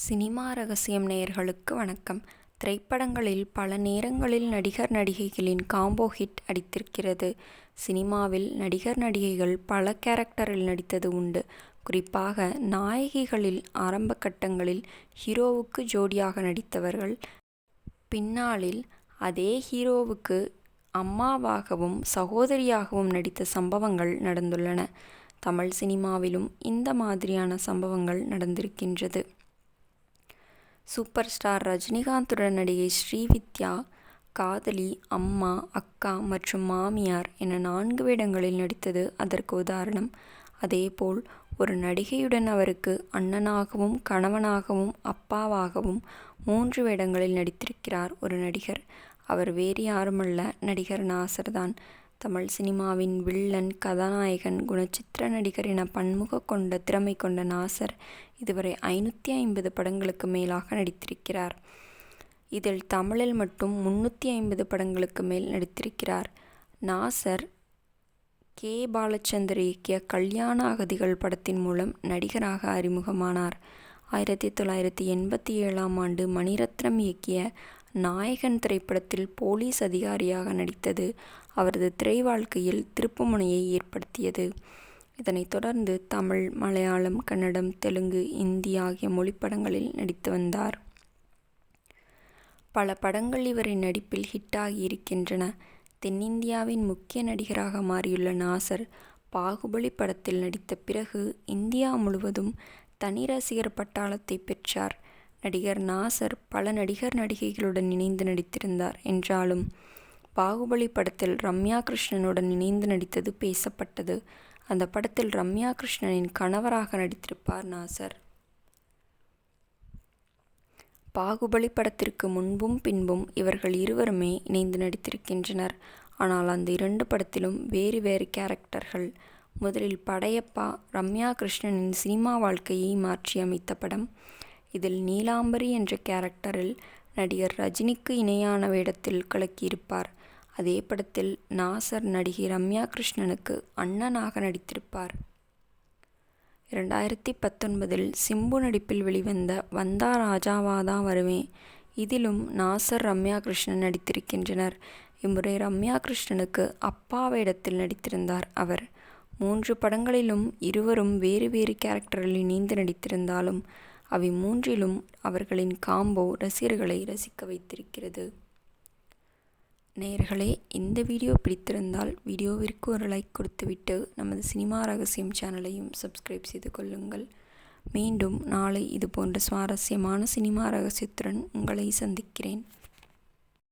Cinema ரகசியம் நேயர்களுக்கு வணக்கம். திரைப்படங்களில் பல நேரங்களில் நடிகர் நடிகைகளின் காம்போ ஹிட் அடித்திருக்கிறது. சினிமாவில் நடிகர் நடிகைகள் பல கேரக்டரில் நடித்தது உண்டு. குறிப்பாக நாயகிகளில் ஆரம்ப கட்டங்களில் ஹீரோவுக்கு ஜோடியாக நடித்தவர்கள் பின்னாளில் அதே ஹீரோவுக்கு அம்மாவாகவும் சகோதரியாகவும் நடித்த சம்பவங்கள் நடந்துள்ளன. தமிழ் சினிமாவிலும் இந்த மாதிரியான சம்பவங்கள் நடந்திருக்கின்றது. சூப்பர் ஸ்டார் ரஜினிகாந்துடன் நடிகை ஸ்ரீவித்யா காதலி, அம்மா, அக்கா மற்றும் மாமியார் என 4 வேடங்களில் நடித்தது அதற்கு உதாரணம். அதேபோல் ஒரு நடிகையுடன் அவருக்கு அண்ணனாகவும் கணவனாகவும் அப்பாவாகவும் 3 வேடங்களில் நடித்திருக்கிறார் ஒரு நடிகர். அவர் வேறு யாருமல்ல, நடிகர் நாசர் தான். தமிழ் சினிமாவின் வில்லன், கதாநாயகன், குணச்சித்திர நடிகர் என பன்முக கொண்ட திறமை கொண்ட நாசர் இதுவரை 550 படங்களுக்கு மேலாக நடித்திருக்கிறார். இதில் தமிழில் மட்டும் 350 படங்களுக்கு மேல் நடித்திருக்கிறார். நாசர் கே. பாலச்சந்தர் இயக்கிய கல்யாண அகதிகள் படத்தின் மூலம் நடிகராக அறிமுகமானார். 1987ஆம் ஆண்டு மணிரத்னம் இயக்கிய நாயகன் திரைப்படத்தில் போலீஸ் அதிகாரியாக நடித்தது அவரது திரை வாழ்க்கையில் திருப்புமுனையை ஏற்படுத்தியது. இதனைத் தொடர்ந்து தமிழ், மலையாளம், கன்னடம், தெலுங்கு, இந்தி ஆகிய மொழிப்படங்களில் நடித்து வந்தார். பல படங்கள் இவரின் நடிப்பில் ஹிட்டாகி இருக்கின்றன. தென்னிந்தியாவின் முக்கிய நடிகராக மாறியுள்ள நாசர் பாகுபலி படத்தில் நடித்த பிறகு இந்தியா முழுவதும் தனி ரசிகர் பட்டாளத்தை பெற்றார். நடிகர் நாசர் பல நடிகர் நடிகைகளுடன் இணைந்து நடித்திருந்தார் என்றாலும் பாகுபலி படத்தில் ரம்யா கிருஷ்ணனுடன் இணைந்து நடித்தது பேசப்பட்டது. அந்த படத்தில் ரம்யா கிருஷ்ணனின் கணவராக நடித்திருப்பார் நாசர். பாகுபலி படத்திற்கு முன்பும் பின்பும் இவர்கள் இருவருமே இணைந்து நடித்திருக்கின்றனர். ஆனால் அந்த 2 படத்திலும் வேறு வேறு கேரக்டர்கள். முதலில் படையப்பா ரம்யா கிருஷ்ணனின் சினிமா வாழ்க்கையை மாற்றி அமைத்த படம். இதில் நீலாம்பரி என்ற கேரக்டரில் நடிகர் ரஜினிக்கு இணையான வேடத்தில் கலக்கியிருப்பார். அதே படத்தில் நாசர் நடிகை ரம்யா கிருஷ்ணனுக்கு அண்ணனாக நடித்திருப்பார். 2019இல் சிம்பு நடிப்பில் வெளிவந்த வந்தா ராஜாவாதா வருவேன் இதிலும் நாசர், ரம்யா கிருஷ்ணன் நடித்திருக்கின்றனர். இம்முறை ரம்யா கிருஷ்ணனுக்கு அப்பா வேடத்தில் நடித்திருந்தார் அவர். 3 படங்களிலும் இருவரும் வேறு வேறு கேரக்டரில் இணைந்து நடித்திருந்தாலும் அவை 3லும் அவர்களின் காம்போ ரசிகர்களை ரசிக்க வைத்திருக்கிறது. நேயர்களே, இந்த வீடியோ பிடித்திருந்தால் வீடியோவிற்கு ஒரு லைக் கொடுத்துவிட்டு நமது சினிமா ரகசியம் சேனலையும் சப்ஸ்கிரைப் செய்து கொள்ளுங்கள். மீண்டும் நாளை இதுபோன்ற சுவாரஸ்யமான சினிமா ரகசியத்துடன் உங்களை சந்திக்கிறேன்.